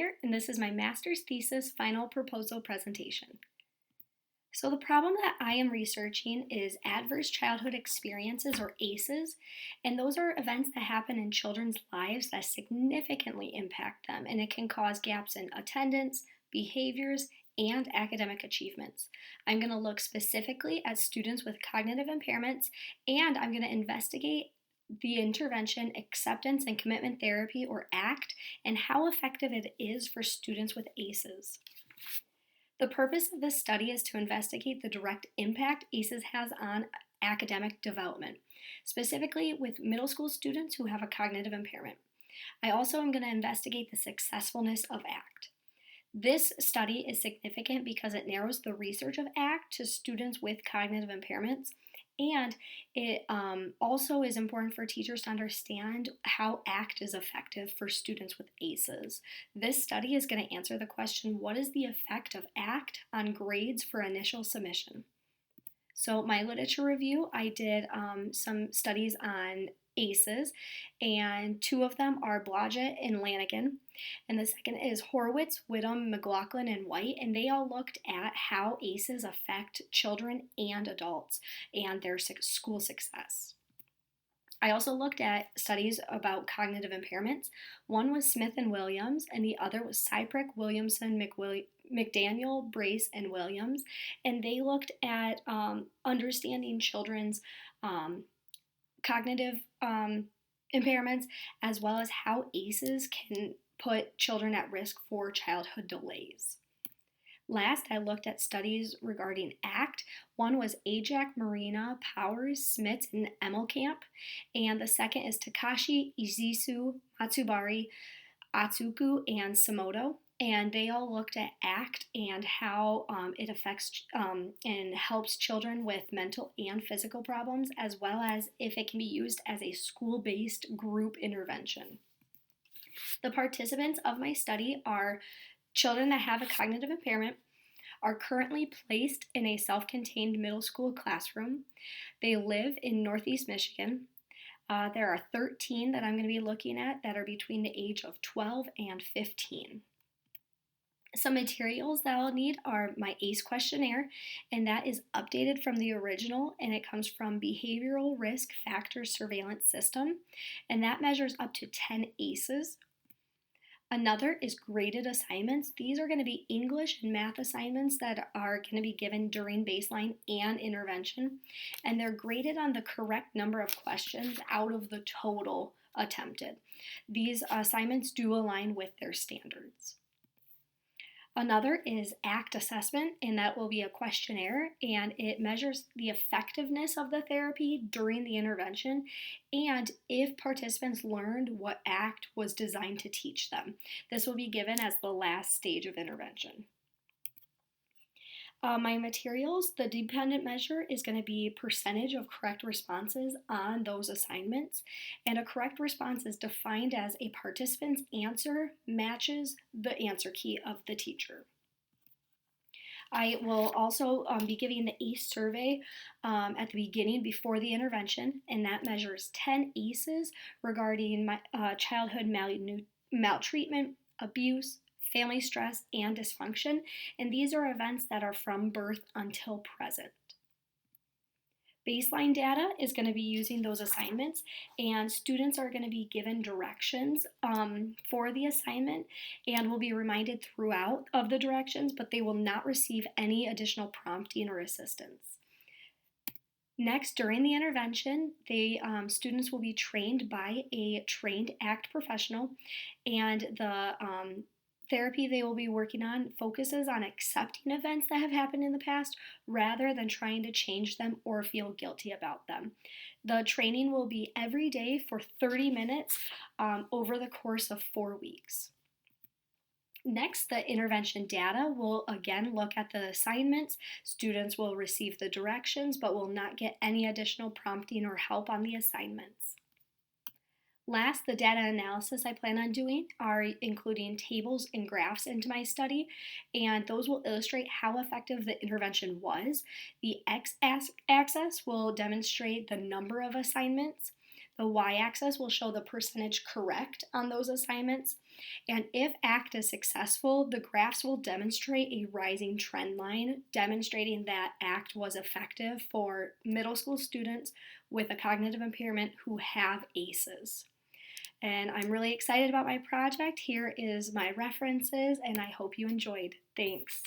Taylor, and this is my master's thesis final proposal presentation. So the problem that I am researching is adverse childhood experiences, or ACEs, and those are events that happen in children's lives that significantly impact them, and it can cause gaps in attendance, behaviors, and academic achievements. I'm going to look specifically at students with cognitive impairments, and I'm going to investigate the intervention, acceptance, and commitment therapy, or ACT, and how effective it is for students with ACEs. The purpose of this study is to investigate the direct impact ACEs has on academic development, specifically with middle school students who have a cognitive impairment. I also am going to investigate the successfulness of ACT. This study is significant because it narrows the research of ACT to students with cognitive impairments, and it also is important for teachers to understand how ACT is effective for students with ACEs. This study is going to answer the question, what is the effect of ACT on grades for initial submission? So my literature review, I did some studies on ACEs, and two of them are Blodgett and Lanigan, and the second is Horowitz, Whittam, McLaughlin, and White, and they all looked at how ACEs affect children and adults and their school success. I also looked at studies about cognitive impairments. One was Smith and Williams, and the other was Cyprick, Williamson, McDaniel, Brace, and Williams, and they looked at understanding children's cognitive impairments, as well as how ACEs can put children at risk for childhood delays. Last, I looked at studies regarding ACT. One was Ajak, Marina, Powers, Smith, and Emmelkamp, and the second is Takashi, Izisu, Matsubari, Atsuku, and Samoto. And they all looked at ACT and how it affects and helps children with mental and physical problems, as well as if it can be used as a school-based group intervention. The participants of my study are children that have a cognitive impairment, are currently placed in a self-contained middle school classroom. They live in Northeast Michigan. There are 13 that I'm going to be looking at that are between the age of 12 and 15. Some materials that I'll need are my ACE questionnaire, and that is updated from the original, and it comes from Behavioral Risk Factor Surveillance System, and that measures up to 10 ACEs. Another is graded assignments. These are going to be English and math assignments that are going to be given during baseline and intervention, and they're graded on the correct number of questions out of the total attempted. These assignments do align with their standards. Another is ACT assessment, and that will be a questionnaire, and it measures the effectiveness of the therapy during the intervention and if participants learned what ACT was designed to teach them. This will be given as the last stage of intervention. My materials, the dependent measure is going to be percentage of correct responses on those assignments, and a correct response is defined as a participant's answer matches the answer key of the teacher. I will also be giving the ACE survey at the beginning before the intervention, and that measures 10 ACEs regarding childhood maltreatment, abuse, family stress, and dysfunction, and these are events that are from birth until present. Baseline data is going to be using those assignments, and students are going to be given directions for the assignment and will be reminded throughout of the directions, but they will not receive any additional prompting or assistance. Next, during the intervention, the students will be trained by a trained ACT professional, and the therapy they will be working on focuses on accepting events that have happened in the past rather than trying to change them or feel guilty about them. The training will be every day for 30 minutes over the course of 4 weeks. Next, the intervention data will again look at the assignments. Students will receive the directions but will not get any additional prompting or help on the assignments. Last, the data analysis I plan on doing are including tables and graphs into my study, and those will illustrate how effective the intervention was. The x-axis will demonstrate the number of assignments. The y-axis will show the percentage correct on those assignments. And if ACT is successful, the graphs will demonstrate a rising trend line, demonstrating that ACT was effective for middle school students with a cognitive impairment who have ACEs. And I'm really excited about my project. Here is my references, and I hope you enjoyed. Thanks.